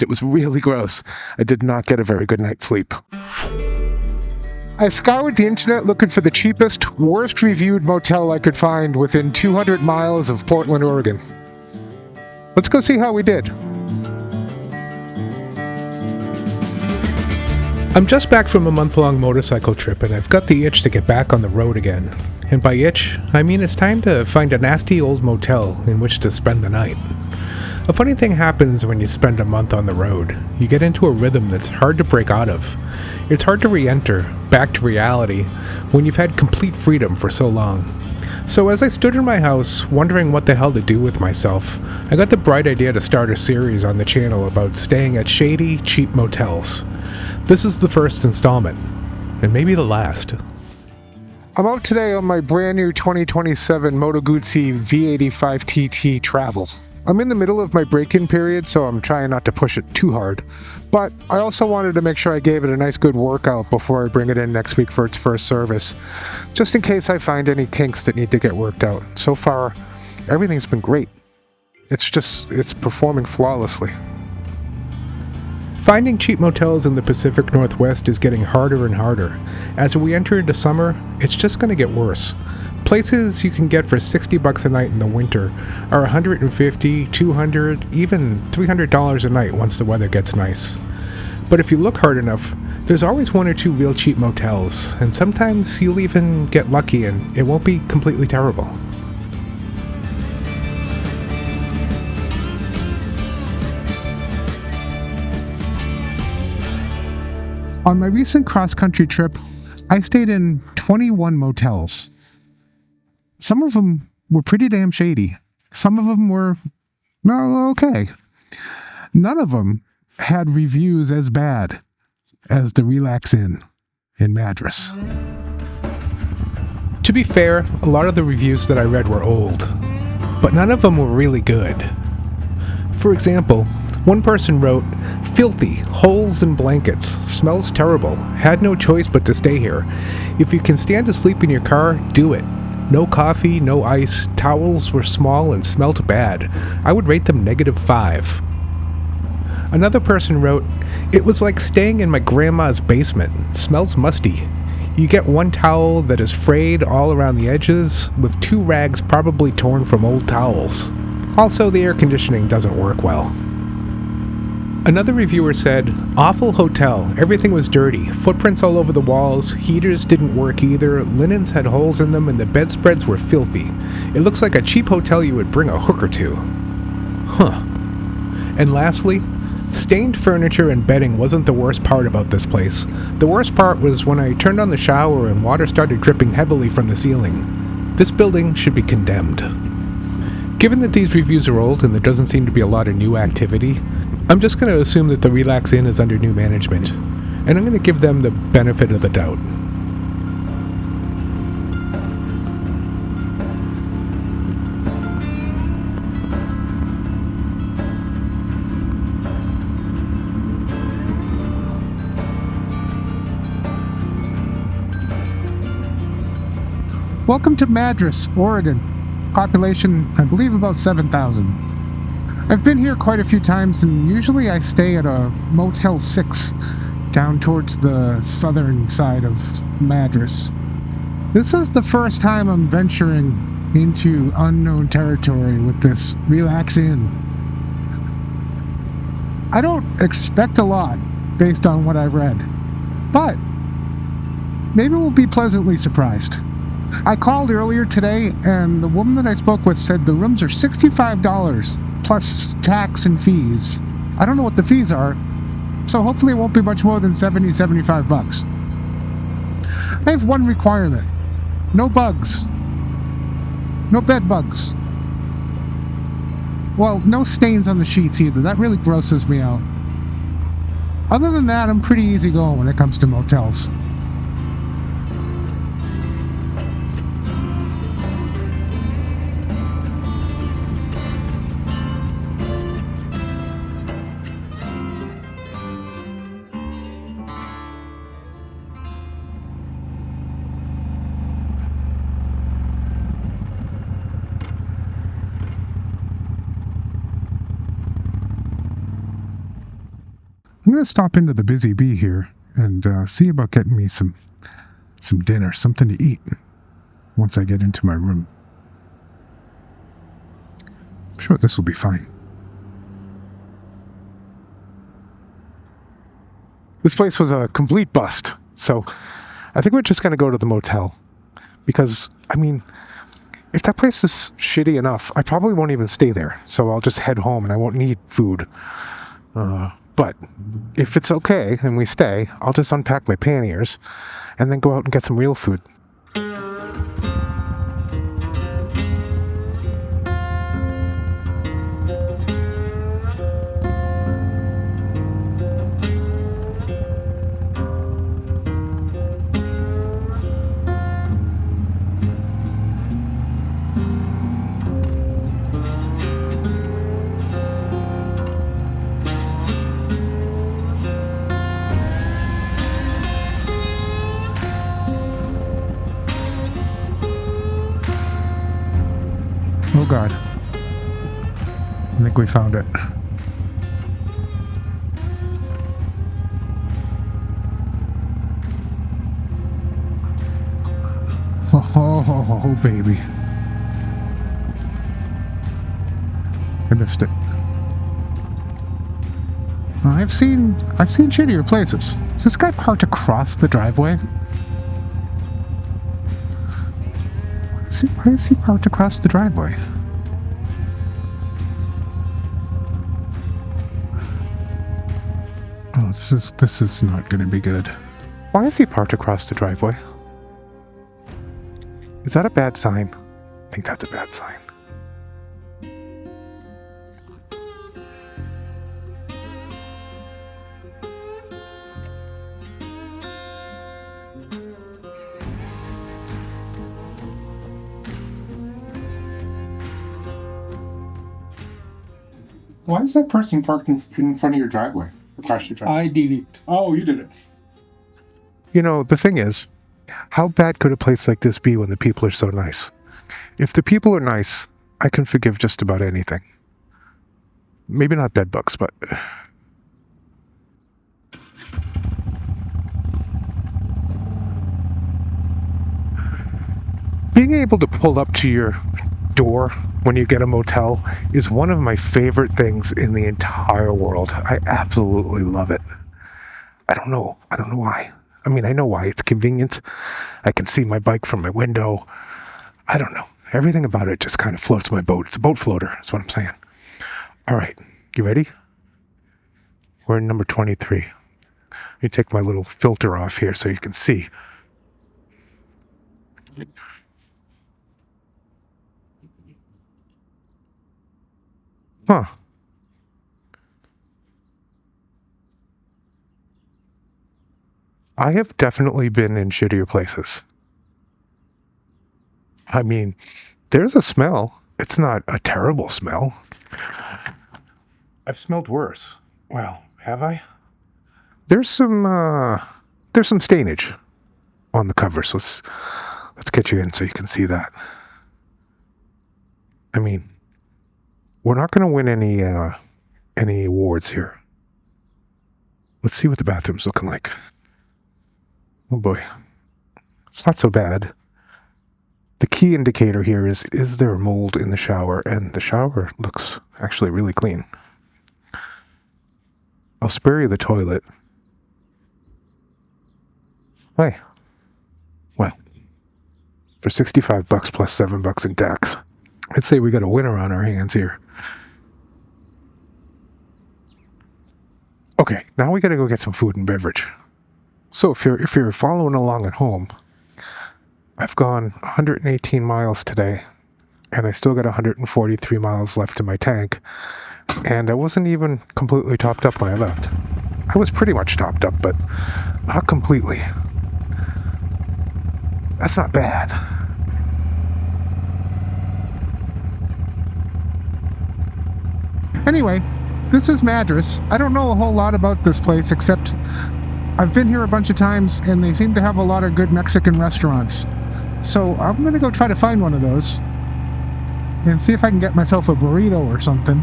It was really gross. I did not get a very good night's sleep. I scoured the internet looking for the cheapest, worst reviewed motel I could find within 200 miles of Portland, Oregon. Let's go see how we did. I'm just back from a month-long motorcycle trip and I've got the itch to get back on the road again. And by itch, I mean it's time to find a nasty old motel in which to spend the night. A funny thing happens when you spend a month on the road. You get into a rhythm that's hard to break out of. It's hard to re-enter, back to reality, when you've had complete freedom for so long. So as I stood in my house, wondering what the hell to do with myself, I got the bright idea to start a series on the channel about staying at shady, cheap motels. This is the first installment, and maybe the last. I'm out today on my brand new 2027 Moto Guzzi V85TT travel. I'm in the middle of my break-in period, so I'm trying not to push it too hard. But I also wanted to make sure I gave it a nice good workout before I bring it in next week for its first service, just in case I find any kinks that need to get worked out. So far, everything's been great. It's performing flawlessly. Finding cheap motels in the Pacific Northwest is getting harder and harder. As we enter into summer, it's just going to get worse. Places you can get for $60 a night in the winter are $150, $200, even $300 a night once the weather gets nice. But if you look hard enough, there's always one or two real cheap motels, and sometimes you'll even get lucky and it won't be completely terrible. On my recent cross-country trip, I stayed in 21 motels. Some of them were pretty damn shady. Some of them were, well, okay. None of them had reviews as bad as the Relax Inn in Madras. To be fair, a lot of the reviews that I read were old, but none of them were really good. For example, one person wrote, "Filthy, holes and blankets, smells terrible, had no choice but to stay here. If you can stand to sleep in your car, do it. No coffee, no ice, towels were small and smelt bad. I would rate them -5. Another person wrote, "It was like staying in my grandma's basement, smells musty. You get one towel that is frayed all around the edges, with 2 rags probably torn from old towels. Also, the air conditioning doesn't work well." Another reviewer said, "Awful hotel, everything was dirty, footprints all over the walls, heaters didn't work either, linens had holes in them, and the bedspreads were filthy. It looks like a cheap hotel you would bring a hooker to." Huh. And lastly, stained furniture and bedding wasn't the worst part about this place. The worst part was when I turned on the shower and water started dripping heavily from the ceiling. This building should be condemned. Given that these reviews are old and there doesn't seem to be a lot of new activity, I'm just going to assume that the Relax Inn is under new management, and I'm going to give them the benefit of the doubt. Welcome to Madras, Oregon. Population, I believe, about 7,000. I've been here quite a few times, and usually I stay at a Motel 6 down towards the southern side of Madras. This is the first time I'm venturing into unknown territory with this Relax Inn. I don't expect a lot based on what I've read, but maybe we'll be pleasantly surprised. I called earlier today, and the woman that I spoke with said the rooms are $65 plus tax and fees. I don't know what the fees are, so hopefully it won't be much more than $75. I have one requirement. No bugs. No bed bugs. Well, no stains on the sheets either. That really grosses me out. Other than that, I'm pretty easygoing when it comes to motels. I'm going to stop into the Busy Bee here and see about getting me some dinner, something to eat once I get into my room. I'm sure this will be fine. This place was a complete bust, so I think we're just going to go to the motel. Because, I mean, if that place is shitty enough, I probably won't even stay there. So I'll just head home and I won't need food. But if it's okay and we stay, I'll just unpack my panniers and then go out and get some real food. Oh God. I think we found it. Oh, baby. I missed it. I've seen shittier places. Is this guy parked across the driveway? Why is he parked across the driveway? Oh, this is not going to be good. Why is he parked across the driveway? Is that a bad sign? I think that's a bad sign. Why is that person parked in front of your driveway? Across your driveway? I did it. Oh, you did it. You know, the thing is, how bad could a place like this be when the people are so nice? If the people are nice, I can forgive just about anything. Maybe not bedbugs, but... Being able to pull up to your door when you get a motel is one of my favorite things in the entire world. I absolutely love it. I don't know why. I mean, I know why. It's convenient. I can see my bike from my window. I don't know. Everything about it just kind of floats my boat. It's a boat floater, is what I'm saying. All right. You ready? We're in number 23. Let me take my little filter off here so you can see. Huh. I have definitely been in shittier places. I mean, there's a smell. It's not a terrible smell. I've smelled worse. Well, have I? There's some stainage on the cover, so let's get you in so you can see that. I mean, we're not going to win any awards here. Let's see what the bathroom's looking like. Oh boy. It's not so bad. The key indicator here is there mold in the shower? And the shower looks actually really clean. I'll spare you the toilet. Hey. Well, for $65 plus $7 in tax, I'd say we got a winner on our hands here. Okay, now we gotta go get some food and beverage. So if you're following along at home, I've gone 118 miles today, and I still got 143 miles left in my tank, and I wasn't even completely topped up when I left. I was pretty much topped up, but not completely. That's not bad. Anyway, this is Madras. I don't know a whole lot about this place, except I've been here a bunch of times, and they seem to have a lot of good Mexican restaurants. So I'm going to go try to find one of those and see if I can get myself a burrito or something,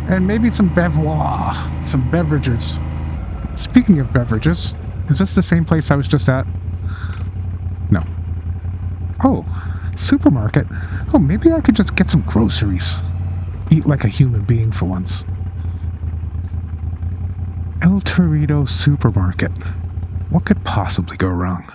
and maybe some beverages. Speaking of beverages, is this the same place I was just at? No. Oh, supermarket. Oh, maybe I could just get some groceries. Eat like a human being for once. El Torito Supermarket. What could possibly go wrong?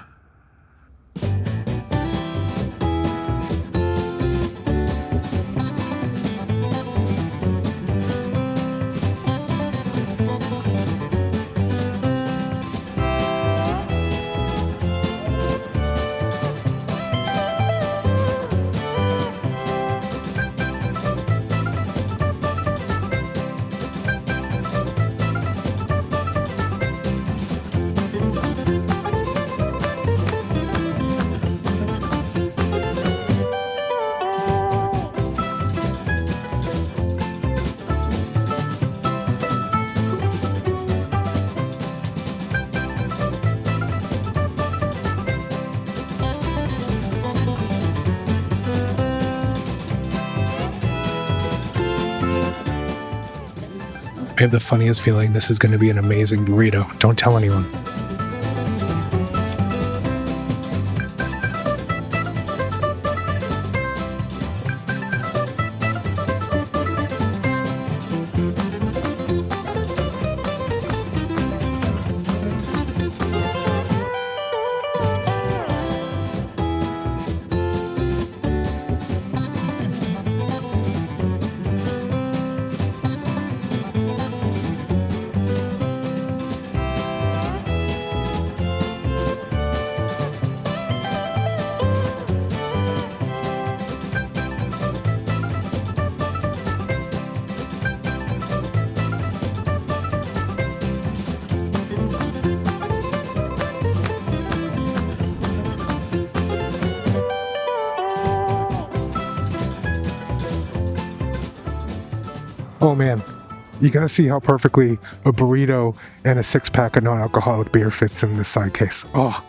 I have the funniest feeling this is going to be an amazing burrito. Don't tell anyone. Oh man, you gotta see how perfectly a burrito and a 6-pack of non-alcoholic beer fits in this side case. Oh,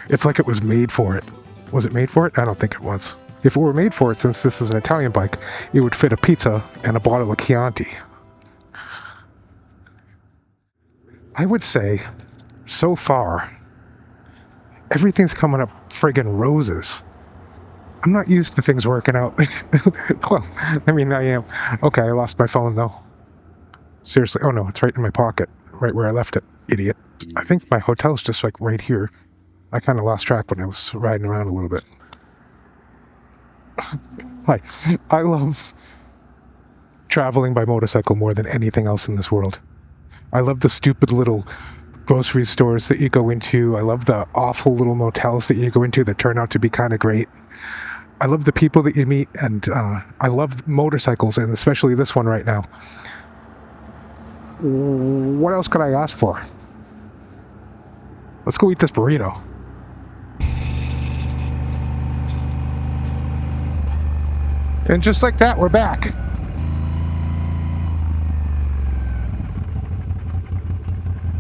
it's like it was made for it. Was it made for it? I don't think it was. If it were made for it, since this is an Italian bike, it would fit a pizza and a bottle of Chianti. I would say, so far, everything's coming up friggin' roses. I'm not used to things working out. Well, I mean, I am. Okay, I lost my phone, though. Seriously. Oh, no, it's right in my pocket. Right where I left it. Idiot. I think my hotel's just, like, right here. I kind of lost track when I was riding around a little bit. Hi. I love traveling by motorcycle more than anything else in this world. I love the stupid little grocery stores that you go into. I love the awful little motels that you go into that turn out to be kind of great. I love the people that you meet, and I love motorcycles, and especially this one right now. What else could I ask for? Let's go eat this burrito. And just like that, we're back.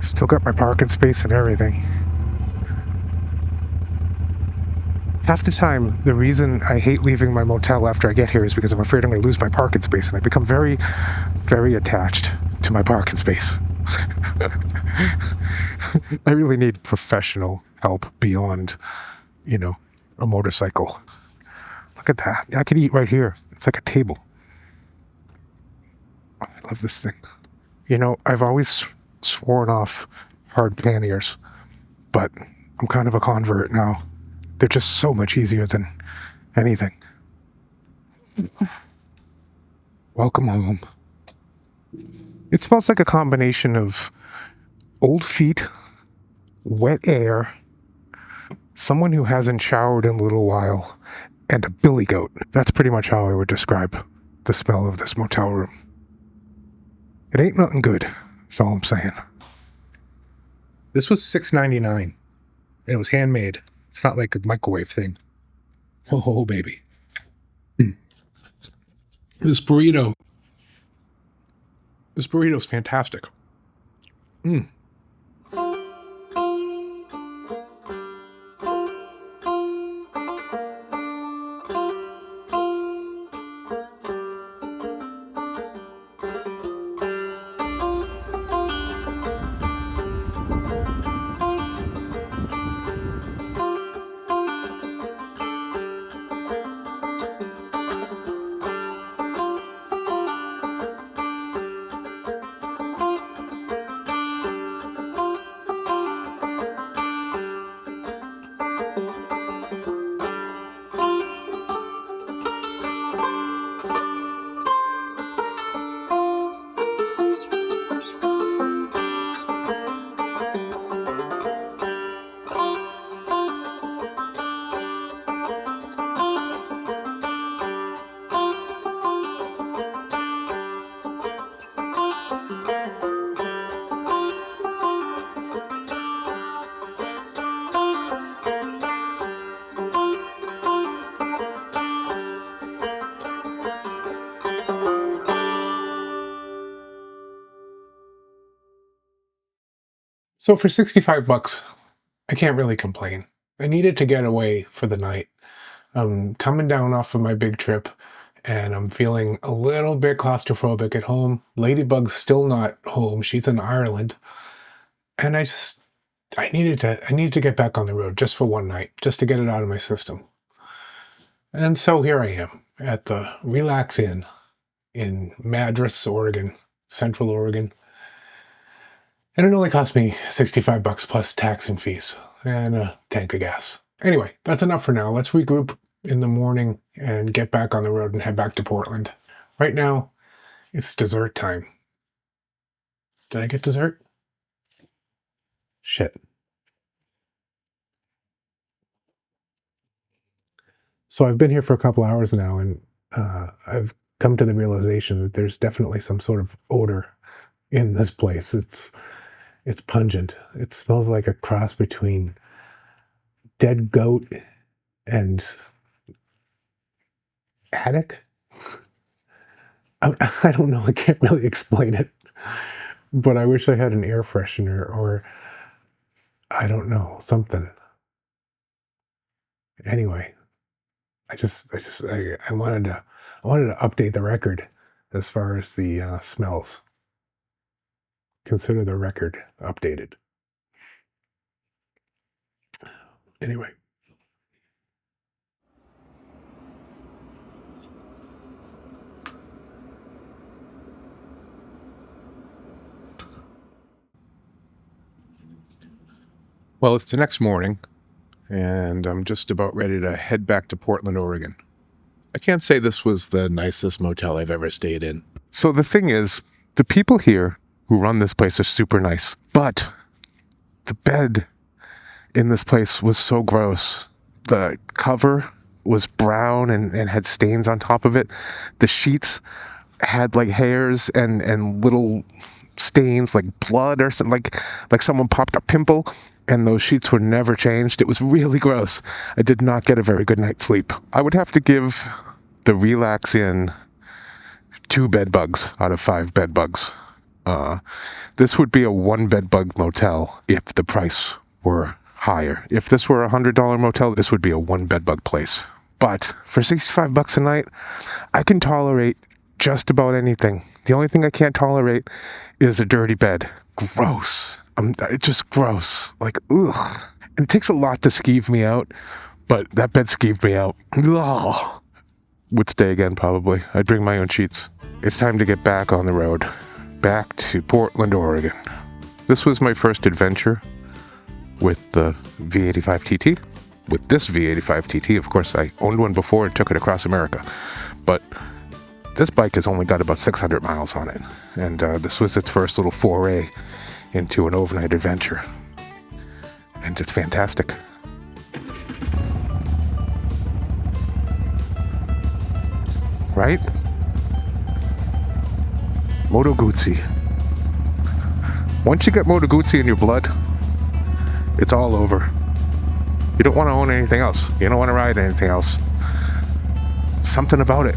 Still got my parking space and everything. Half the time, the reason I hate leaving my motel after I get here is because I'm afraid I'm going to lose my parking space, and I become very, very attached to my parking space. I really need professional help beyond, a motorcycle. Look at that. I could eat right here. It's like a table. I love this thing. I've always sworn off hard panniers, but I'm kind of a convert now. They're just so much easier than anything. Welcome home. It smells like a combination of old feet, wet air, someone who hasn't showered in a little while, and a billy goat. That's pretty much how I would describe the smell of this motel room. It ain't nothing good, that's all I'm saying. This was $6.99, and it was handmade. It's not like a microwave thing. Oh, baby. This burrito's fantastic. So for 65 bucks, I can't really complain. I needed to get away for the night. I'm coming down off of my big trip, and I'm feeling a little bit claustrophobic at home. Ladybug's still not home. She's in Ireland. And I needed to get back on the road just for one night, just to get it out of my system. And so here I am at the Relax Inn in Madras, Oregon, Central Oregon. And it only cost me 65 bucks plus tax and fees and a tank of gas. Anyway, that's enough for now. Let's regroup in the morning and get back on the road and head back to Portland. Right now, it's dessert time. Did I get dessert? Shit. So I've been here for a couple hours now, and I've come to the realization that there's definitely some sort of odor in this place. It's pungent. It smells like a cross between dead goat and attic. I don't know. I can't really explain it, but I wish I had an air freshener or I don't know, something. Anyway, I wanted to update the record as far as the smells. Consider the record updated. Anyway. Well, it's the next morning, and I'm just about ready to head back to Portland, Oregon. I can't say this was the nicest motel I've ever stayed in. So the thing is, the people here who run this place are super nice, but the bed in this place was so gross. The cover was brown and had stains on top of it. The sheets had like hairs and little stains like blood or something, like someone popped a pimple, and those sheets were never changed. It was really gross. I did not get a very good night's sleep. I would have to give the Relax Inn 2 bed bugs out of 5 bed bugs. This would be a 1 bed bug motel if the price were higher. If this were a $100 motel, this would be a 1 bed bug place. But for 65 bucks a night, I can tolerate just about anything. The only thing I can't tolerate is a dirty bed. Gross. It's just gross. Like, ugh. And it takes a lot to skeeve me out, but that bed skeeved me out. Ugh. Would stay again, probably. I'd bring my own sheets. It's time to get back on the road. Back to Portland, Oregon. This was my first adventure with the V85TT. With this V85TT, of course, I owned one before and took it across America. But this bike has only got about 600 miles on it. And this was its first little foray into an overnight adventure. And it's fantastic. Right? Moto Guzzi. Once you get Moto Guzzi in your blood, it's all over. You don't want to own anything else. You don't want to ride anything else. Something about it.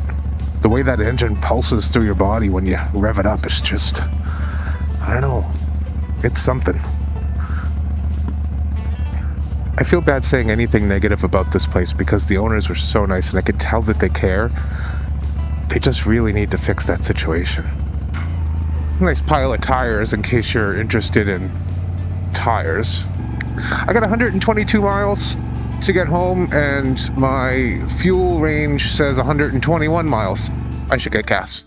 The way that engine pulses through your body when you rev it up is just, I don't know. It's something. I feel bad saying anything negative about this place because the owners were so nice and I could tell that they care. They just really need to fix that situation. Nice pile of tires in case you're interested in tires. I got 122 miles to get home and my fuel range says 121 miles. I should get gas.